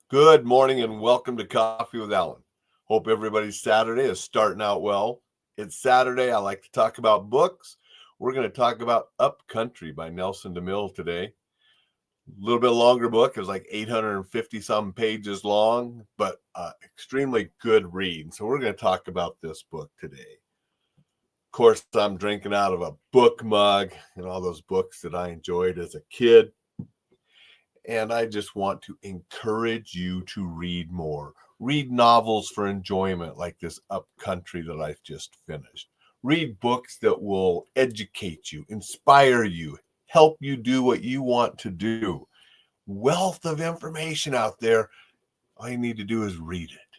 Good morning and welcome to Coffee with Alain. Hope everybody's Saturday is starting out well. It's Saturday. I like to talk about books. We're going to talk about Upcountry by Nelson DeMille today. A little bit longer book. It was like 850 some pages long, but extremely good read. So we're going to talk about this book today. Of course, I'm drinking out of a book mug and all those books that I enjoyed as a kid. And I just want to encourage you to read more. Read novels for enjoyment like this Upcountry that I've just finished. Read books that will educate you, inspire you, help you do what you want to do. Wealth of information out there. All you need to do is read it.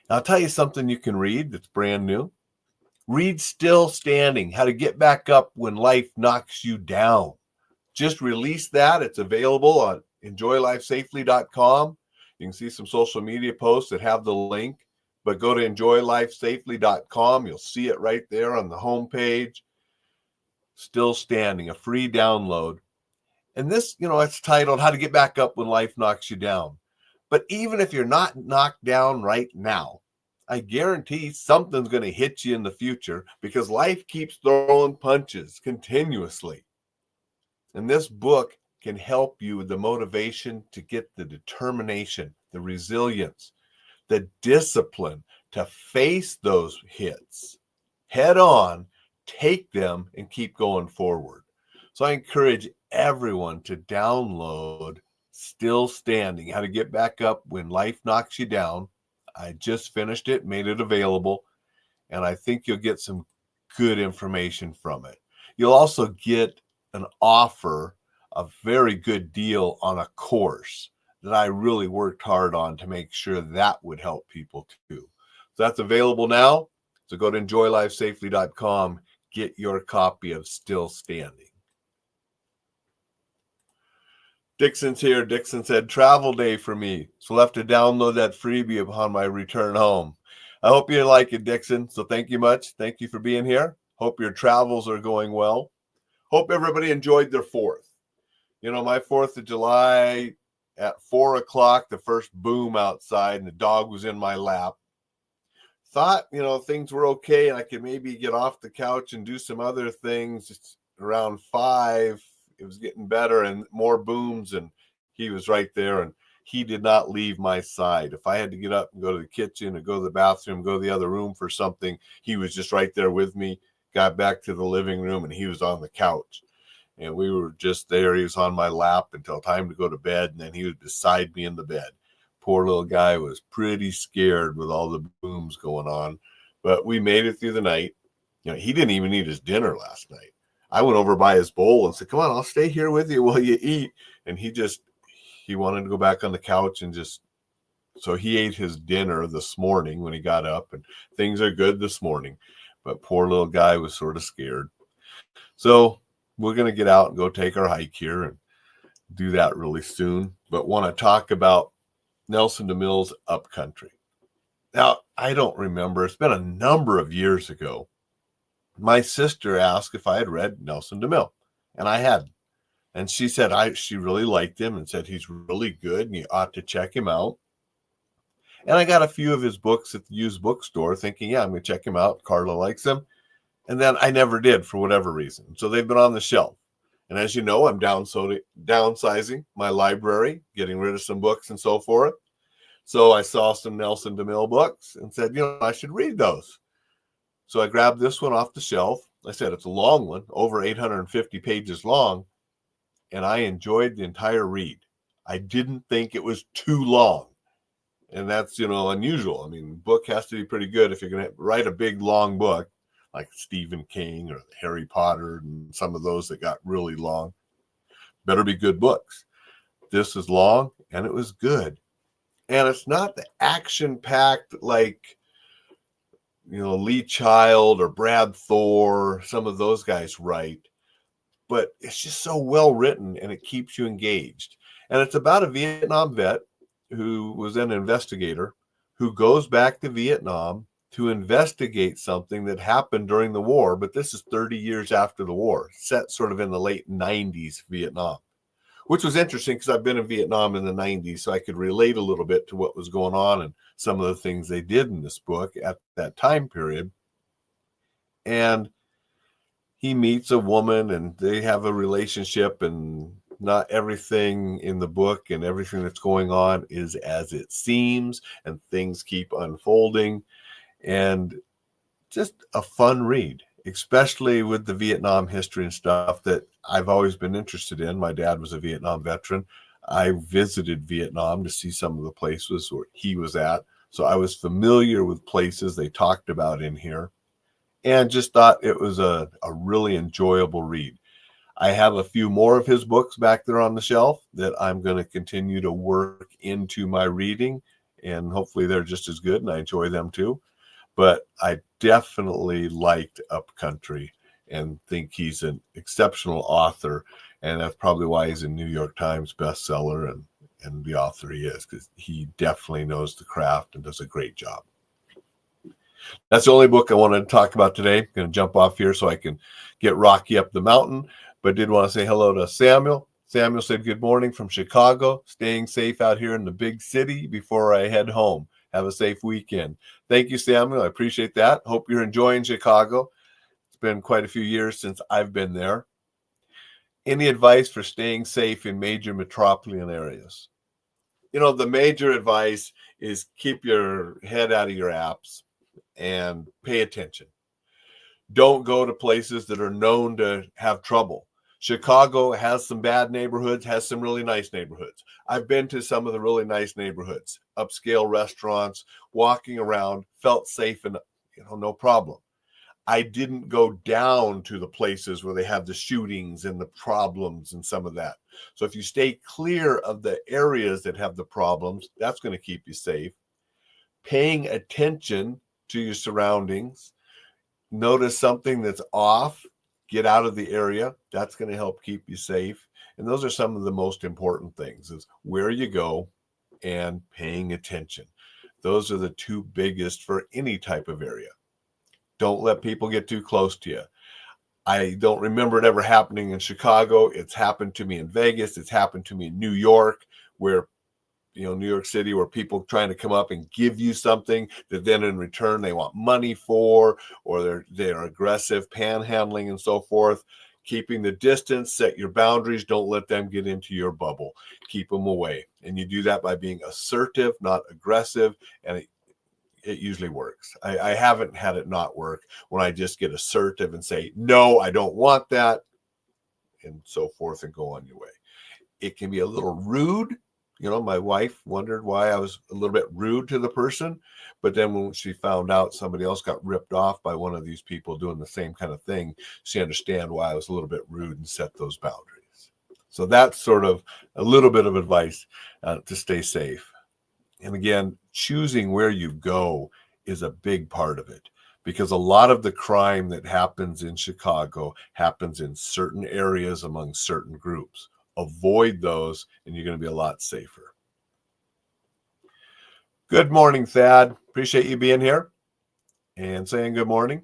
Now, I'll tell you something you can read that's brand new. Read Still Standing, How to Get Back Up When Life Knocks You Down. Just released that. It's available on enjoylifesafely.com. You can see some social media posts that have the link, but go to enjoylifesafely.com. You'll see it right there on the homepage. Still Standing, a free download. And this, it's titled How to Get Back Up When Life Knocks You Down. But even if you're not knocked down right now, I guarantee something's going to hit you in the future because life keeps throwing punches continuously. And this book can help you with the motivation to get the determination, the resilience, the discipline to face those hits head on, take them, and keep going forward. So I encourage everyone to download Still Standing, How to Get Back Up When Life Knocks You Down. I just finished it, made it available, and I think you'll get some good information from it. You'll also get an offer, a very good deal on a course that I really worked hard on to make sure that would help people too. So that's available now. So go to enjoylifesafely.com, get your copy of Still Standing. Dixon's here. Dixon said, travel day for me. So I'll have to download that freebie upon my return home. I hope you like it, Dixon. So thank you much. Thank you for being here. Hope your travels are going well. Hope everybody enjoyed their 4th. My 4th of July at 4 o'clock, the first boom outside and the dog was in my lap. Thought, things were okay and I could maybe get off the couch and do some other things. It's around 5. It was getting better and more booms, and he was right there, and he did not leave my side. If I had to get up and go to the kitchen or go to the bathroom, go to the other room for something, he was just right there with me. Got back to the living room, and he was on the couch, and we were just there. He was on my lap until time to go to bed, and then he was beside me in the bed. Poor little guy was pretty scared with all the booms going on, but we made it through the night. He didn't even eat his dinner last night. I went over by his bowl and said, come on, I'll stay here with you while you eat. And he wanted to go back on the couch so he ate his dinner this morning when he got up, and things are good this morning. But poor little guy was sort of scared. So we're going to get out and go take our hike here and do that really soon. But want to talk about Nelson DeMille's Upcountry. Now, I don't remember. It's been a number of years ago. My sister asked if I had read Nelson DeMille, and I hadn't. And she said she really liked him and said he's really good and you ought to check him out. And I got a few of his books at the used bookstore thinking, yeah, I'm going to check him out. Carla likes him. And then I never did for whatever reason. So they've been on the shelf. And as you know, I'm downsizing my library, getting rid of some books and so forth. So I saw some Nelson DeMille books and said, I should read those. So I grabbed this one off the shelf. I said, it's a long one, over 850 pages long. And I enjoyed the entire read. I didn't think it was too long. And that's, unusual. I mean, book has to be pretty good if you're going to write a big, long book like Stephen King or Harry Potter and some of those that got really long. Better be good books. This is long and it was good. And it's not the action-packed like, Lee Child or Brad Thor, some of those guys write, but it's just so well written and it keeps you engaged. And it's about a Vietnam vet who was an investigator who goes back to Vietnam to investigate something that happened during the war, but this is 30 years after the war, set sort of in the late 90s Vietnam. which was interesting because I've been in Vietnam in the 90s, so I could relate a little bit to what was going on and some of the things they did in this book at that time period. And he meets a woman and they have a relationship, and not everything in the book and everything that's going on is as it seems, and things keep unfolding. And just a fun read, especially with the Vietnam history and stuff that I've always been interested in. My dad was a Vietnam veteran. I visited Vietnam to see some of the places where he was at. So I was familiar with places they talked about in here, and just thought it was a really enjoyable read. I have a few more of his books back there on the shelf that I'm going to continue to work into my reading, and hopefully they're just as good and I enjoy them too. But I definitely liked Upcountry and think he's an exceptional author, and that's probably why he's a New York Times bestseller and the author he is, because he definitely knows the craft and does a great job. That's the only book I wanted to talk about today. I'm going to jump off here so I can get Rocky up the mountain, but did want to say hello to Samuel. Samuel said, good morning from Chicago, staying safe out here in the big city before I head home. Have a safe weekend. Thank you, Samuel. I appreciate that. Hope you're enjoying Chicago. It's been quite a few years since I've been there. Any advice for staying safe in major metropolitan areas? You know, the major advice is keep your head out of your apps and pay attention. Don't go to places that are known to have trouble. Chicago has some bad neighborhoods, has some really nice neighborhoods. I've been to some of the really nice neighborhoods, upscale restaurants, walking around, felt safe and, no problem. I didn't go down to the places where they have the shootings and the problems and some of that. So if you stay clear of the areas that have the problems, that's going to keep you safe. Paying attention to your surroundings. Notice something that's off, get out of the area. That's going to help keep you safe. And those are some of the most important things, is where you go and paying attention. Those are the two biggest for any type of area. Don't let people get too close to you. I don't remember it ever happening in Chicago. It's happened to me in Vegas. It's happened to me in New York, where New York City, where people trying to come up and give you something that then in return they want money for, or they're aggressive, panhandling and so forth. Keeping the distance, set your boundaries. Don't let them get into your bubble. Keep them away. And you do that by being assertive, not aggressive. And it usually works. I haven't had it not work when I just get assertive and say, no, I don't want that, and so forth, and go on your way. It can be a little rude. My wife wondered why I was a little bit rude to the person, but then when she found out somebody else got ripped off by one of these people doing the same kind of thing, she understood why I was a little bit rude and set those boundaries. So that's sort of a little bit of advice to stay safe. And again, choosing where you go is a big part of it, because a lot of the crime that happens in Chicago happens in certain areas among certain groups. Avoid those, and you're going to be a lot safer. Good morning, Thad. Appreciate you being here and saying good morning.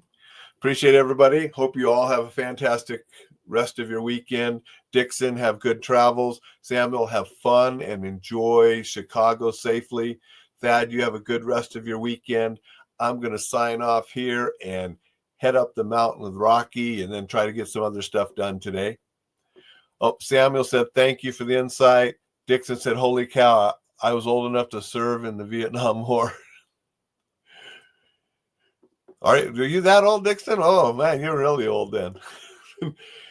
Appreciate everybody. Hope you all have a fantastic rest of your weekend. Dixon, have good travels. Samuel, have fun and enjoy Chicago safely. Thad, you have a good rest of your weekend. I'm going to sign off here and head up the mountain with Rocky and then try to get some other stuff done today. Oh, Samuel said, thank you for the insight. Dixon said, holy cow, I was old enough to serve in the Vietnam War. All right, are you that old, Dixon? Oh, man, you're really old then.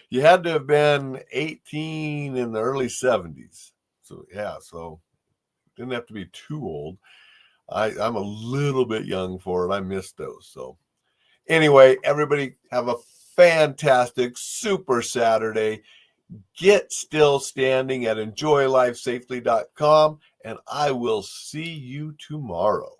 You had to have been 18 in the early 70s. So, yeah, so didn't have to be too old. I'm a little bit young for it. I missed those. So anyway, everybody have a fantastic, super Saturday. Get still standing at enjoylifesafely.com, and I will see you tomorrow.